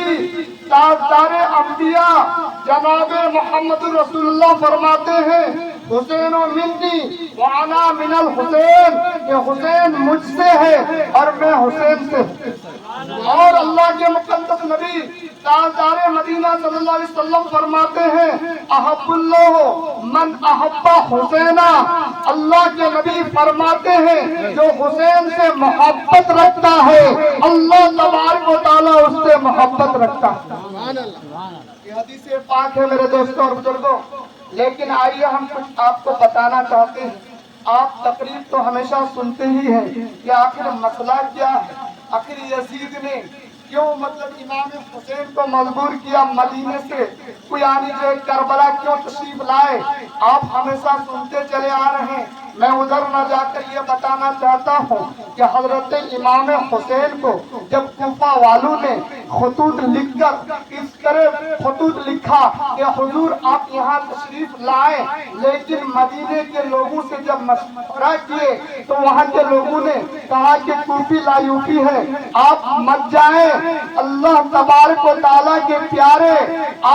نبی تاجدار انبیاء جناب محمد رسول اللہ فرماتے ہیں حسین و منی وانا من الحسین، کہ حسین مجھ سے ہے اور میں حسین سے ہوں۔ اور اللہ کے مقدس نبی تاجدار مدینہ صلی اللہ علیہ وسلم فرماتے ہیں احب اللہ من احب حسینا، اللہ کے نبی فرماتے ہیں جو حسین سے محبت رکھتا ہے اللہ تبارک و تعالیٰ اس سے محبت رکھتا ہے۔ یہ حدیث پاک ہے میرے دوستوں اور بزرگوں۔ لیکن آئیے ہم کچھ آپ کو بتانا چاہتے ہیں۔ آپ تقریر تو ہمیشہ سنتے ہی ہیں کہ آخر مسئلہ کیا ہے، آخر یزید نے کیوں امام حسین کو مجبور کیا مدینے سے کوئی آنی جو کربلا کیوں تشریف لائے، آپ ہمیشہ سنتے چلے آ رہے ہیں۔ میں ادھر نہ جا کر یہ بتانا چاہتا ہوں کہ حضرت امام حسین کو جب کوفہ والوں نے خطوط لکھ کر اس طرح خطوط لکھا کہ حضور آپ یہاں تشریف لائے، لیکن مدینے کے لوگوں سے جب مشورہ کیے تو وہاں کے لوگوں نے کہا کہ کوفی لایوفی ہے، آپ مت جائیں، اللہ تبارک و تعالیٰ کے پیارے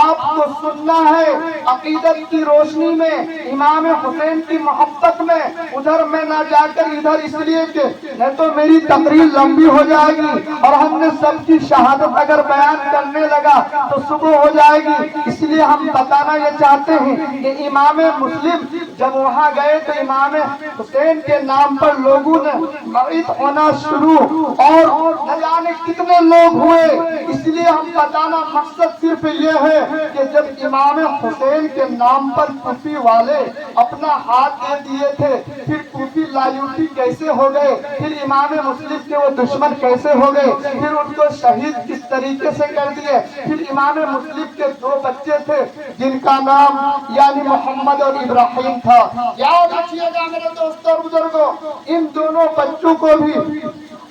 آپ کو سننا ہے عقیدت کی روشنی میں، امام حسین کی محبت میں، ادھر میں نہ جا کر ادھر، اس لیے کہ نہیں تو میری تقریر لمبی ہو جائے گی اور ہم نے سب کی شہادت اگر بیان کرنے لگا تو صبح ہو جائے گی۔ اس لیے ہم بتانا یہ چاہتے ہیں کہ امام مسلم جب وہاں گئے تو امام حسین کے نام پر لوگوں نے بعید ہونا شروع، اور نہ جانے کتنے لوگ ہوئے۔ اس لیے ہم بتانا مقصد صرف یہ ہے کہ جب امام حسین کے نام پر کوفی والے اپنا ہاتھ دے دیے تھے، پھر کوفی لایوفی کیسے ہو گئے، پھر امام مسلم کے وہ دشمن کیسے ہو گئے، پھر ان کو شہید کس طریقے سے کر دیے۔ پھر امام مسلم کے 2 بچے تھے جن کا نام یعنی محمد اور ابراہیم تھا۔ یاد رکھیے گا میرے دوستوں اور بزرگوں، ان دونوں بچوں کو بھی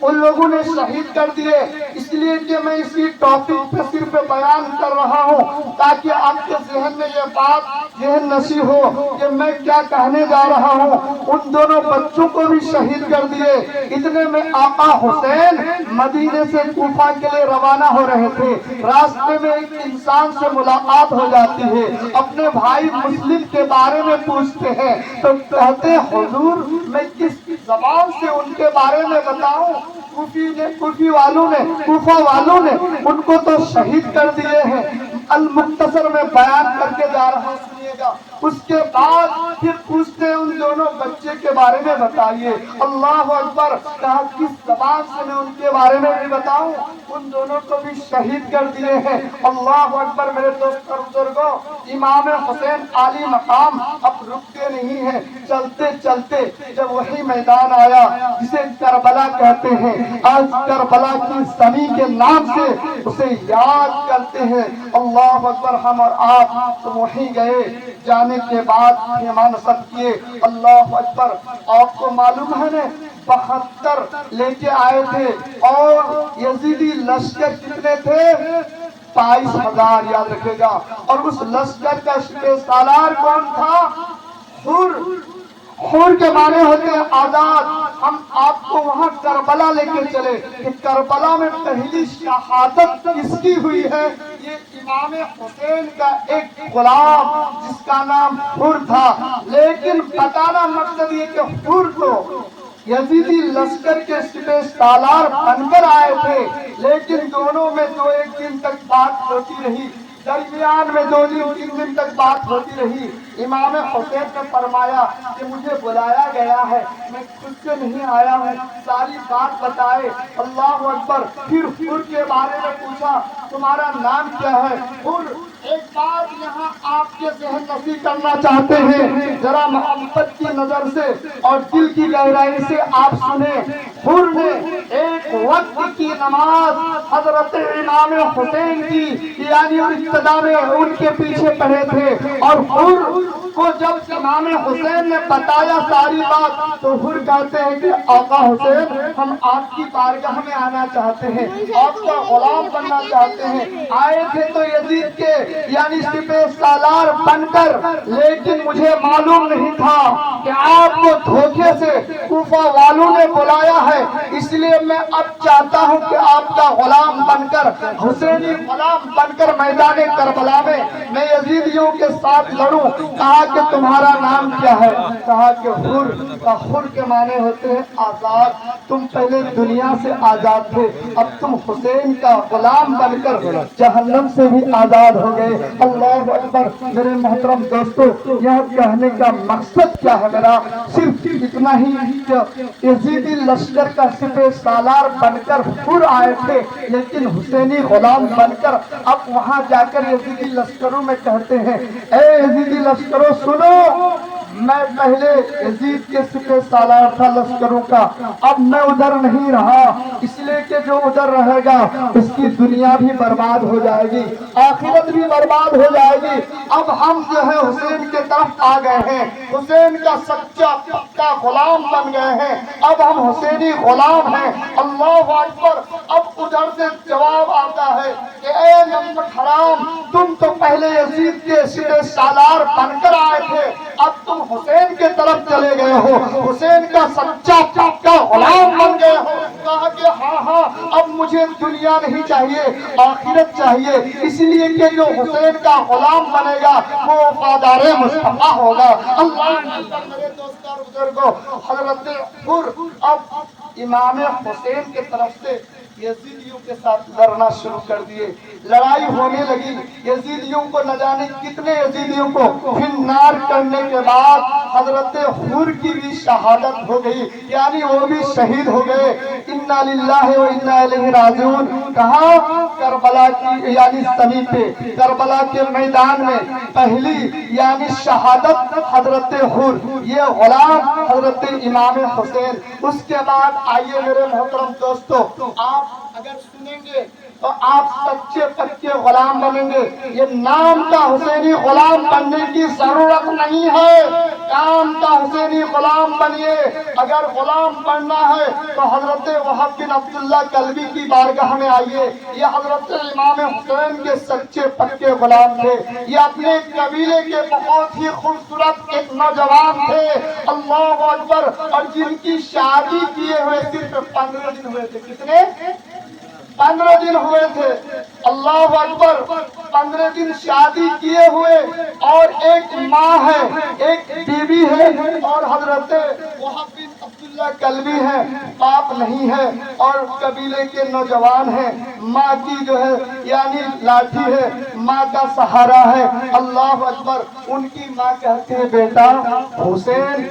ان لوگوں نے شہید کر دیے۔ اس لیے کہ میں اسی ٹاپک پہ صرف بیان کر رہا ہوں تاکہ آپ کے ذہن میں یہ بات ذہن نشی ہو کہ میں کیا کہنے جا رہا ہوں۔ ان دونوں بچوں کو بھی شہید کر دیے۔ اتنے میں آقا حسین مدینے سے کوفہ کے لیے روانہ ہو رہے تھے، راستے میں ایک انسان سے ملاقات ہو جاتی ہے، اپنے بھائی مسلم کے بارے میں پوچھتے ہیں تو کہتے ہیں حضور میں کس زبان سے ان کے بارے میں بتاؤں، کوفہ والوں نے ان کو تو شہید کر دیے ہیں۔ المختصر میں بیان کر کے جا رہا ہوں، سنیے گا۔ اس کے بعد پھر پوچھتے ہیں ان دونوں بچے کے بارے میں بتائیے۔ اللہ اکبر، کہا کس زبان سے میں ان کے بارے میں بھی بتاؤں، ان دونوں کو بھی شہید کر دیے ہیں۔ اللہ اکبر میرے دوست اور بزرگوں، امام حسین عالی مقام اب رکتے نہیں ہیں، چلتے چلتے جب وہی میدان آیا جسے کربلا کہتے ہیں، آج کربلا کی زمین کے نام سے اسے یاد کرتے ہیں۔ اللہ اکبر، ہم اور آپ تو وہیں گئے، جانے کے بعد ایمان نصب کیے۔ اللہ اکبر، آپ کو معلوم ہے نا 72 لے کے آئے تھے، اور یزیدی لشکر کتنے تھے؟ 22,000، یاد رکھے گا۔ اور اس لشکر کا سالار کون تھا؟ حر کے معنی ہوتے ہیں آزاد۔ ہم آپ کو وہاں کربلا لے کے چلے کہ کربلا میں پہلی شہادت کس کی ہوئی ہے؟ یہ امام حسین کا ایک غلام جس کا نام حر تھا۔ لیکن بتانا مقصد یہ کہ حر تو یزیدی لشکر کے سپہ سالار بن کر آئے تھے، لیکن دونوں میں 2-1 دن تک بات ہوتی رہی، درمیان میں 2-3 دن تک بات ہوتی رہی۔ امام حسین نے فرمایا کہ مجھے بلایا گیا ہے، میں خود سے نہیں آیا ہوں، ساری بات بتائے۔ اللہ اکبر، پھر حر کے بارے میں پوچھا تمہارا نام کیا ہے؟ حر، ایک بات یہاں آپ کے ذہن نشی کرنا چاہتے ہیں، ذرا محبت کی نظر سے اور دل کی گہرائی سے آپ سنیں۔ حر نے ایک وقت کی نماز حضرت امام حسین کی یعنی ابتدا میں ان کے پیچھے پڑھے تھے، اور حر کو جب امام حسین نے بتایا ساری بات تو حر کہتے ہیں کہ آقا حسین ہم آپ کی بارگاہ میں آنا چاہتے ہیں، آپ کا غلام بننا چاہتے ہیں۔ آئے تھے تو یزید کے یعنی سپہ سالار بن کر، لیکن مجھے معلوم نہیں تھا کہ آپ کو دھوکے سے کوفہ والوں نے بلایا ہے، اس لیے میں اب چاہتا ہوں کہ آپ کا غلام بن کر، حسینی غلام بن کر میدان کربلا میں یزیدیوں کے ساتھ لڑوں۔ کہا کہ تمہارا نام کیا ہے؟ کہا کہ حر۔ حر کے معنی ہوتے ہیں آزاد، تم پہلے دنیا سے آزاد تھے، اب تم حسین کا غلام بن کر جہنم سے بھی آزاد ہو گئے۔ اللہ اکبر۔ میرے محترم دوستو، یہ کہنے کا مقصد کیا ہے میرا؟ صرف اتنا ہی کہ یزیدی لشکر کا سپہ سالار بن کر حر آئے تھے، لیکن حسینی غلام بن کر اب وہاں جا کر یزیدی لشکروں میں کہتے ہیں، اے یزیدی لشکروں سنو، میں پہلے یزید کے سپہ سالار تھا لشکروں کا، اب میں ادھر نہیں رہا، اس لیے کہ جو ادھر رہے گا اس کی دنیا بھی برباد ہو جائے گی، آخرت بھی برباد ہو جائے گی۔ اب ہم جو ہے حسین کے طرف آ گئے ہیں، حسین کا سچا پکا غلام بن گئے ہیں، اب ہم حسینی غلام ہیں۔ اللہ اکبر۔ اب ادھر سے جواب آتا ہے کہ اے نمک حرام، تم تو پہلے یزید کے سپہ سالار بن کر آئے تھے، اب تم حسین کے طرف چلے گئے ہو، حسین کا سچا پکا غلام بن گئے ہو۔ کہا کہ ہاں اب مجھے دنیا نہیں چاہیے، آخرت چاہیے، اس لیے کہ جو حسین کا غلام بنے گا وہ وفادار مصطفیٰ ہوگا۔ اللہ میرے دوستوں اور بزرگوں، حضرت حر اب امام حسین کے طرف سے یزیدیوں کے ساتھ لڑنا شروع کر دیے، لڑائی ہونے لگی، یزیدیوں کو نہ جانے کتنے یزیدیوں کو فنار کرنے کے بعد حضرت حر کی بھی شہادت ہو گئی، یعنی وہ بھی شہید ہو گئے۔ انا للہ و انا الیہ راجعون۔ کہاں؟ کربلا کی یعنی زمین پہ، کربلا کے میدان میں پہلی یعنی شہادت حضرت حر، یہ غلام حضرت امام حسین۔ اس کے بعد آئیے میرے محترم دوستو، آپ اگر سنیں گے تو آپ سچے پکے غلام بنیں گے۔ یہ نام کا حسینی غلام بننے کی ضرورت نہیں ہے، کام کا حسینی غلام بنیے۔ اگر غلام بننا ہے تو حضرت وہب بن عبداللہ کلبی کی بارگاہ میں آئیے، یہ حضرت امام حسین کے سچے پکے غلام تھے، یہ اپنے قبیلے کے بہت ہی خوبصورت ایک نوجوان تھے، اللہ اکبر، اور جن کی شادی کیے ہوئے صرف 15 دن ہوئے تھے۔ کتنے؟ 15 دن ہوئے تھے۔ اللہ اکبر۔ 15 دن شادی کیے ہوئے، اور ایک ماں ہے، ایک بیوی ہے، اور حضرت وہب بن عبداللہ کلبی ہے، باپ نہیں ہے، اور قبیلے کے نوجوان ہیں، ماں کی جو ہے یعنی لاٹھی ہے، ماں کا سہارا ہے۔ اللہ اکبر۔ ان کی ماں کہتے ہیں بیٹا حسین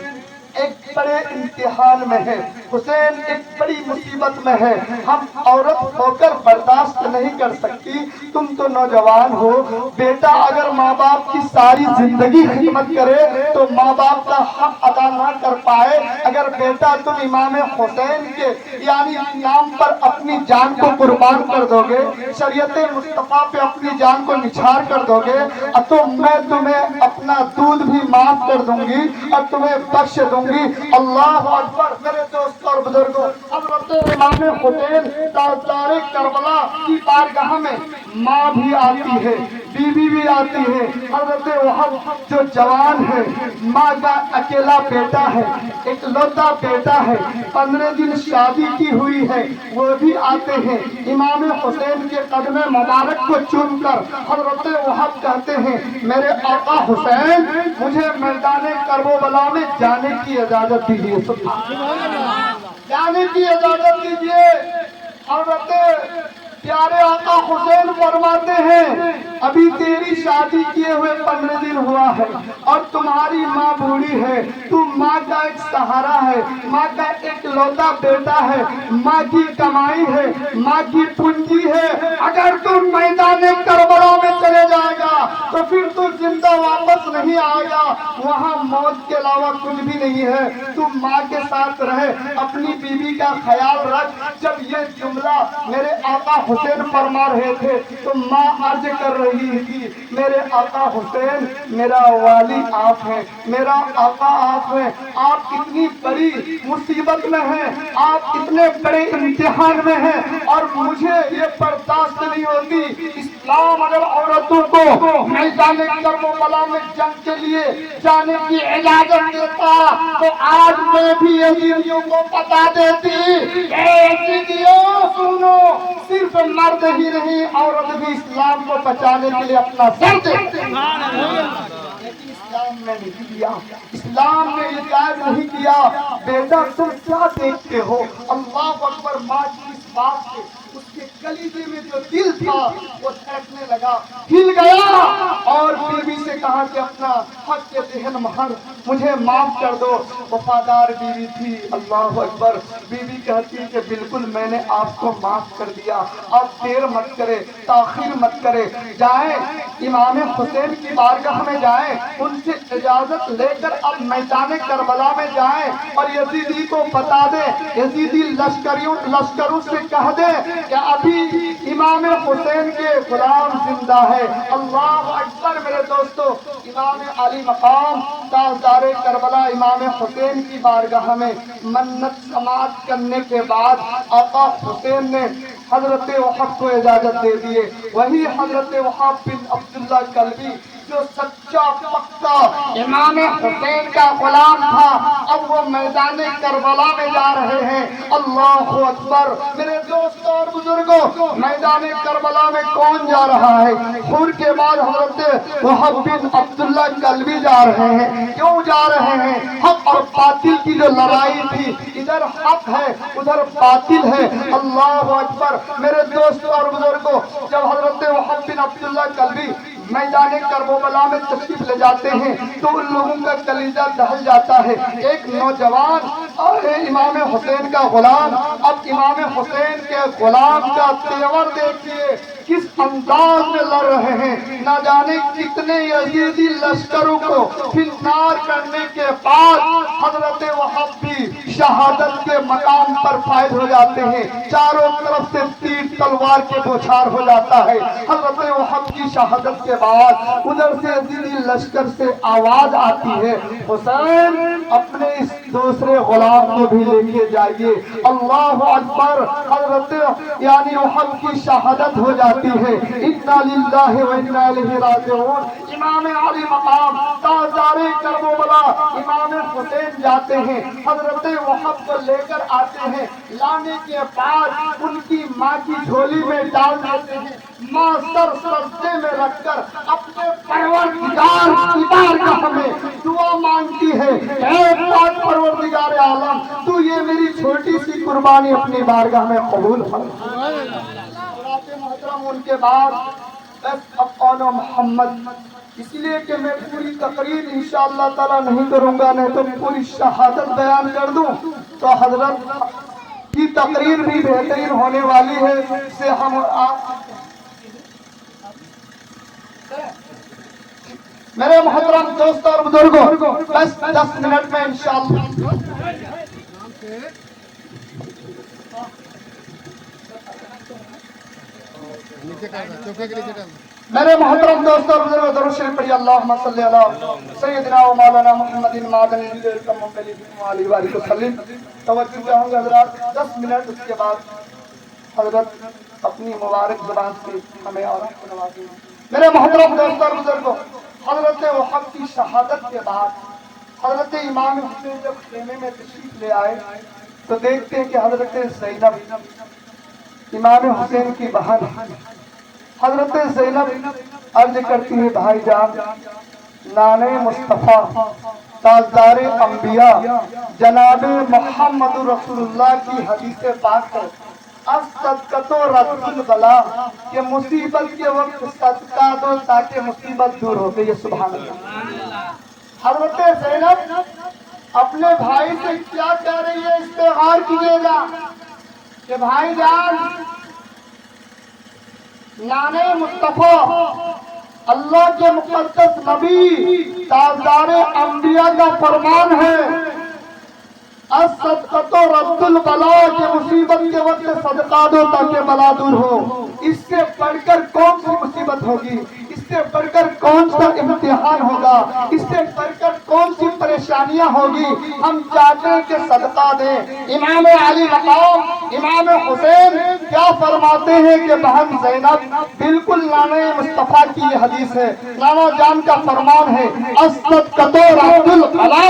ایک بڑے امتحان میں ہے، حسین ایک بڑی مصیبت میں ہے، ہم عورت ہو کر برداشت نہیں کر سکتی، تم تو نوجوان ہو، بیٹا اگر ماں باپ کی ساری زندگی خدمت کرے تو ماں باپ کا حق ادا نہ کر پائے، اگر بیٹا تم امام حسین کے یعنی نام پر اپنی جان کو قربان کر دو گے، شریعت مصطفیٰ پہ اپنی جان کو نچھار کر دو گے، تو میں تمہیں اپنا دودھ بھی معاف کر دوں گی اور تمہیں بخش دوں گی۔ اللہ اکبر۔ میرے دوست اور بزرگوں، حضرت امام حسین تاجدار کربلا کی بارگاہ میں ماں بھی آتی ہے، بیوی بھی آتی ہے، حضرت وہب جو جوان ہے، ماں کا اکیلا بیٹا ہے، ایک لوتا بیٹا ہے، 15 دن شادی کی ہوئی ہے، وہ بھی آتے ہیں، امام حسین کے قدم مبارک کو چوم کر حضرت وہب کہتے ہیں میرے آقا حسین مجھے میدان کربلا میں جانے کی اجازت دیجیے، جانے کی اجازت دیجیے۔ حضرت پیارے آقا حسین فرماتے ہیں ابھی تیری شادی کیے ہوئے 15 دن ہوا ہے اور تمہاری ماں بوڑھی ہے، تم ماں کا ایک سہارا ہے، ماں کا ایک لوتا بیٹا ہے، ماں کی کمائی ہے، ماں کی پونجی ہے، اگر تم میدان کربلا میں چلے جائے گا تو پھر تو زندہ واپس نہیں آئے گا، وہاں موت کے علاوہ کچھ بھی نہیں ہے، تم ماں کے ساتھ رہے، اپنی بیوی کا خیال رکھ۔ جب یہ جملہ میرے آقا حسین فرما رہے تھے تو ماں عرض کر رہی تھی، میرے آقا حسین میرا والی آپ ہیں، میرا آقا آپ ہیں، آپ اتنی بڑی مصیبت میں ہیں، آپ اتنے بڑے امتحان میں ہیں اور مجھے یہ برداشت نہیں ہوتی۔ اسلام اگر عورتوں کو میدان کرب و بلا میں جنگ کے لیے جانے کی اجازت دیتا تو آج میں بھی یزیدیوں کو بتا دیتی، اے یزیدیوں سنو، صرف مرد ہی نہیں عورت بھی اسلام کو بچانے کے لیے اپنا سر دیتے ہیں۔ لیکن اسلام نے نہیں کیا، اسلام نے ہدایت نہیں کیا۔ بیٹا تم کیا دیکھتے ہو؟ اللہ اکبر! ماں کی اس بات سے اس کے کلیجے میں جو دل تھا وہ دھڑکنے لگا، ہل گیا اور بیوی سے کہا کہ اپنا حق کے ذہن مہر مجھے معاف کر دو۔ وفادار بیوی تھی، اللہ اکبر! بیوی کہتی کہ بالکل میں نے آپ کو معاف کر دیا، آپ دیر مت کرے، تاخیر مت کرے، جائیں امام حسین کی بارگاہ میں جائیں، ان سے اجازت لے کر اب میدان کربلا میں جائیں اور یزیدی کو بتا دیں، یزیدی لشکروں سے کہہ دیں کہ ابھی امام حسین کے غلام زندہ ہے۔ اللہ اکبر! میرے دوستو، امام علی مقام تاجدار کربلا امام حسین کی بارگاہ میں منت سماعت کرنے کے بعد آقا حسین نے حضرت وہب کو اجازت دے دیے۔ وہی حضرت وہب بن عبداللہ کلبی جو سچا پکا امام حسین کا غلام تھا، اب وہ میدان کربلا میں جا رہے ہیں۔ اللہ اکبر! میرے دوستوں اور بزرگوں، میدان کربلا میں کون جا رہا ہے؟ خون کے بعد حضرت وہب بن عبداللہ کلبی جا رہے ہیں۔ کیوں جا رہے ہیں؟ حق اور باطل کی جو لڑائی تھی، ادھر حق ہے ادھر باطل ہے۔ اللہ اکبر! میرے دوستوں اور بزرگوں، جب حضرت وہب بن عبداللہ کلبی میدان کرب و بلا میں تشریف لے جاتے ہیں تو ان لوگوں کا کلیجہ دہل جاتا ہے۔ ایک نوجوان اور امام حسین کا غلام، اب امام حسین کے غلام کا تیور دیکھیے کس انداز میں لڑ رہے ہیں۔ نہ جانے کتنے یزیدی لشکروں کو فنار کرنے کے بعد حضرت وہب بھی شہادت کے مقام پر فائز ہو جاتے ہیں۔ چاروں طرف سے تیر تلوار کے بوچھار ہو جاتا ہے۔ حضرت وہب کی شہادت کے بعد ادھر سے یزیدی لشکر سے آواز آتی ہے، حسین اپنے اس دوسرے غلام کو بھی لے کے جائیے۔ اللہ اکبر! حضرت یعنی وہب کی شہادت ہو جاتی ہے۔ انا للہ و انا الیہ راجعون۔ امام علی مقام تاجدار کرب و بلا امام حسین جاتے ہیں، حضرت وہب کو لے کر آتے ہیں۔ لانے کے بعد ان کی ماں کی جھولی میں ڈال دیتے ہیں۔ ماں سر سجدے میں رکھ کر اپنے پروردگار کی بارگاہ میں دعا مانگتی ہے، اے پاک پروردگار عالم، تو یہ میری چھوٹی سی قربانی اپنی بارگاہ میں قبول فرما۔ محترم ان کے بعد بس اب آنا محمد، اس لیے کہ میں پوری تقریر انشاءاللہ تعالی نہیں کروں گا، نہیں تو پوری شہادت بیان کر دوں تو حضرت کی تقریر بھی بہترین ہونے والی ہے۔ اس سے ہم میرے محترم دوست اور بزرگوں، بس 10 منٹ میں انشاءاللہ میرے محترم دوست اور بزرگوں، درود شریف پڑھیے، اللہم صلی علی سیدنا و مولانا محمد معدن علیہ وآلہ وسلم۔ توجہ چاہوں گا حضرات، 10 منٹ اس کے بعد حضرت اپنی مبارک زبان سے ہمیں اور آپ کو نوازیں گے۔ میرے محترم دوست اور بزرگوں، حضرت وہب کی شہادت کے بعد حضرت امام حسین جب خیمے میں تشریف لے آئے تو دیکھتے ہیں کہ حضرت زینب امام حسین کی بہن، حضرت زینب عرض کرتی ہے، بھائی جان، نانے مصطفیٰ تاجدار انبیاء جناب محمد رسول اللہ کی حدیث پاک ہے، الصدقۃ رد البلا، کہ مصیبت کے وقت صدقہ دو تاکہ مصیبت دور ہو گئی۔ سبحان اللہ! حضرت زینب اپنے بھائی سے کیا کہہ رہی ہے، اس پہ غور کیجیے گا کہ بھائی جان، نانے مصطفیٰ اللہ کے مقدس نبی تاجدار انبیاء کا فرمان ہے الصدقۃ رد البلا، کہ مصیبت کے وقت صدقہ دو تاکہ بلا دور ہو۔ اس سے بڑھ کر کون سی مصیبت ہوگی؟ اس سے بڑھ کر کون سا امتحان ہوگا؟ اس سے بڑھ کر کون سی پریشانیاں ہوگی؟ ہم چاہتے ہیں کہ صدقہ دیں۔ امام علی مقام امام حسین کیا فرماتے ہیں کہ بہن زینب، بالکل نانا مصطفیٰ کی یہ حدیث ہے، نانا جان کا فرمان ہے، الصدقۃ رد البلا،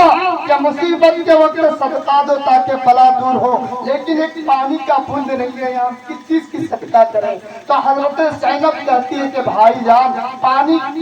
کہ مصیبت کے وقت صدقہ دو تاکہ بلا دور ہو۔ لیکن ایک پانی کا بوند نہیں ہے، یہاں کس چیز کی صدقہ کریں؟ تو حضرت زینب کہتی ہے کہ بھائی جان،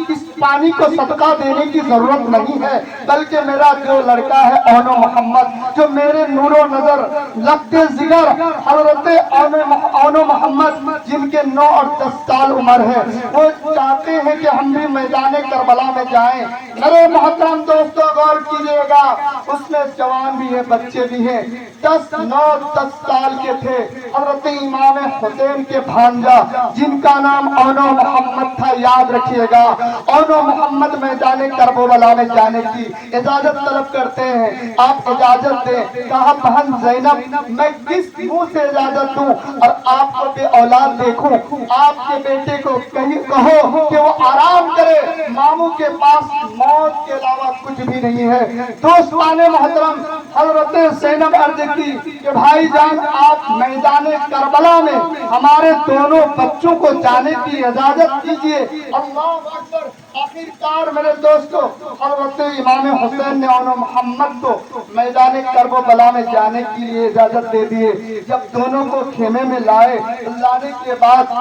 اس پانی کو صدقہ دینے کی ضرورت نہیں ہے، بلکہ میرا جو لڑکا ہے اون و محمد، جو میرے نور و نظر لبد جگر حضرت اون و محمد، جن کے 9 اور 10 سال عمر ہے، وہ چاہتے ہیں کہ ہم بھی میدان کربلا میں جائیں۔ میرے محترم دوستو غور کیجئے گا، اس میں جوان بھی ہے، بچے بھی ہیں۔ 9-10 سال کے تھے حضرت امام حسین کے بھانجا، جن کا نام اون و محمد تھا، یاد رکھیے گا، اون و محمد میدان کربلا میں جانے کی اجازت طلب کرتے ہیں، آپ اجازت دیں۔ کہا بہن زینب، میں کس منہ سے اجازت دوں اور آپ کو بے اولاد دیکھوں؟ آپ کے بیٹے کو کہو کہ وہ آرام کرے، ماموں کے پاس موت کے علاوہ کچھ بھی نہیں ہے۔ دوستان محترم، حضرت زینب عرض کی کہ بھائی جان، آپ میدان کربلا میں ہمارے دونوں بچوں کو جانے کی اجازت دیجیے۔ اللہ اکبر! آخرکار میرے دوستو، حضرت امام حسین نے اون و محمد کو میدان کربلا میں جانے کے لیے اجازت دے دیے۔ جب دونوں کو خیمے میں لانے کے بعد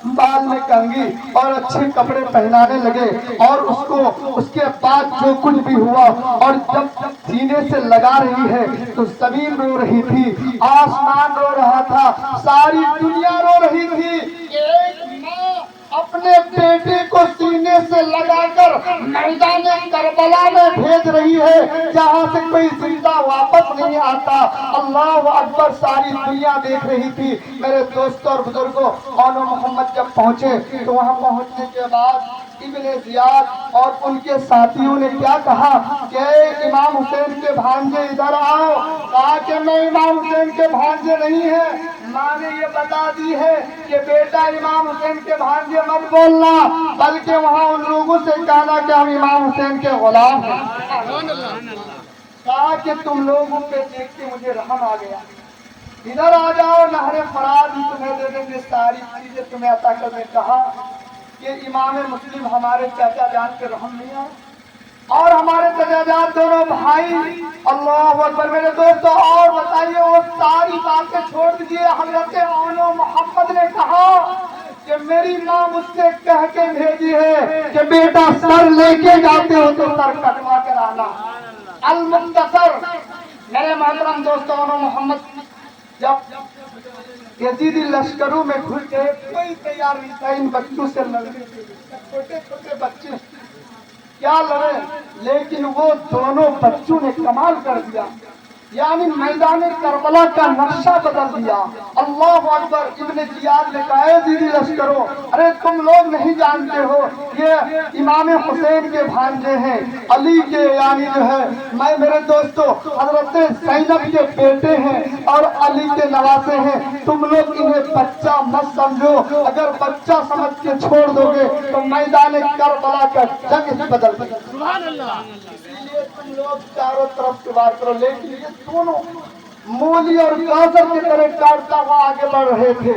بال میں کنگھی اور اچھے کپڑے پہنانے لگے، اور اس کے بعد جو کچھ بھی ہوا، اور جب سینے سے لگا رہی ہے تو زمین رو رہی تھی، آسمان رو رہا تھا، ساری دنیا رو رہی تھی کہ ایک ماں اپنے بیٹے کو سینے سے لگا کر میدان کربلا میں بھیج رہی ہے، جہاں سے کوئی زندہ واپس نہیں آتا۔ اللہ اکبر! ساری دنیا دیکھ رہی تھی۔ میرے دوستوں اور بزرگوں، اون و محمد جب پہنچے تو وہاں پہنچنے کے بعد ابن زیاد اور ان کے ساتھیوں نے کیا کہا کہ امام حسین کے بھانجے ادھر آؤ۔ کہا کہ میں امام حسین کے بھانجے نہیں ہے، ماں نے یہ بتا دی ہے کہ بیٹا امام حسین کے بھانجے مت بولنا، بلکہ وہاں ان لوگوں سے کہنا کہ ہم امام حسین کے غلام ہیں۔ کہا کہ تم لوگوں پہ دیکھ کے مجھے رحم آ گیا، ادھر آ جاؤ، نہر فرات بھی تمہیں دے دیں گے، ساری چیزیں تمہیں عطا کر دیں۔ کہا کہ امام مسلم ہمارے چاچا جان کے رحم نہیں آئے، اور ہمارے چچا جان دونوں بھائی۔ اللہ اکبر! میرے دوستو اور بتائیے، وہ ساری باتیں چھوڑ دیجیے۔ حضرت اون و محمد نے کہا کہ میری ماں مجھ سے کہہ کے بھیجی ہے کہ بیٹا سر لے کے جاتے ہو تو سر کٹوا کر آنا۔ المختصر، میرے محترم دوستو، اون و محمد جب یزیدی لشکروں میں گھس گئے، کوئی تیار نہیں تھا ان بچوں سے لڑنے کے لیے، چھوٹے چھوٹے بچے کیا لڑے، لیکن وہ دونوں بچوں نے کمال کر دیا، یعنی میدان کربلا کا نقشہ بدل دیا۔ اللہ اکبر! ابن زیاد نے کہا، اے یزیدی لشکروں، ارے تم لوگ نہیں جانتے ہو، یہ امام حسین کے بھانجے ہیں، علی کے، یعنی جو ہے میں میرے دوستو حضرت زینب کے بیٹے ہیں اور علی کے نواسے ہیں، تم لوگ انہیں بچہ مت سمجھو، اگر بچہ سمجھ کے چھوڑ دو گے تو میدان کربلا کا جنگ ہی بدل دے گا۔ سبحان اللہ! اسی لیے تم لوگ چاروں طرف سے وار کرو، لیکن یہ دونوں مولی اور گاجر کی طرح کاٹتا ہوا آگے بڑھ رہے تھے،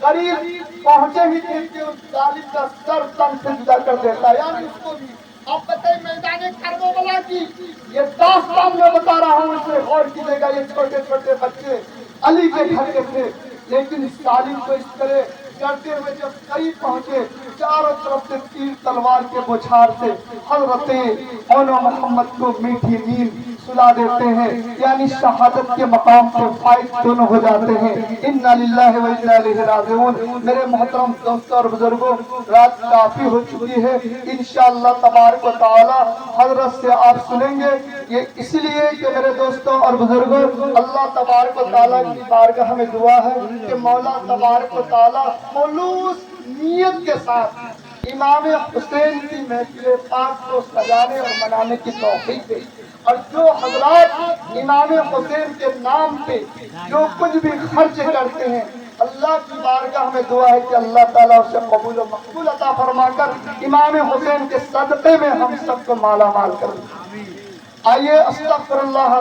قریب پہنچے ہی تھے کہ اس ظالم کا سر تن سے جدا کر دیتا، یعنی اس کو بھی۔ اب بتائیں میدان کربلا کی یہ داستان میں بتا رہا ہوں، اس میں غور کیجیے گا۔ یہ چھوٹے چھوٹے بچے علی کے گھر کے تھے، لیکن اس ظالم کو اس طرح کرتے ہوئے جب قریب پہنچے، چاروں طرف سے تیر تلوار کے بوچھار سے حضرت اون و محمد کو میٹھی نیند سلا دیتے ہیں، یعنی شہادت کے مقام سے فائز دونوں ہو جاتے ہیں۔ انا للہ و انا الیہ راجعون۔ میرے محترم دوستوں اور بزرگوں، رات کافی ہو چکی ہے، انشاءاللہ تبارک و تعالی حضرت سے آپ سنیں گے۔ یہ اس لیے کہ میرے دوستوں اور بزرگوں، اللہ تبارک و تعالی کی بارگاہ میں دعا ہے کہ مولا تبارک و تعالی خلوص نیت کے ساتھ امام حسین کی محفل پاک کو سجانے اور منانے کی توفیق دے۔ اور جو حضرات امام حسین کے نام پہ جو کچھ بھی خرچ کرتے ہیں، اللہ کی بارگاہ میں دعا ہے کہ اللہ تعالیٰ اسے قبول و مقبول عطا فرما کر امام حسین کے صدقے میں ہم سب کو مالا مال کر دے۔ آئیے استغفر اللہ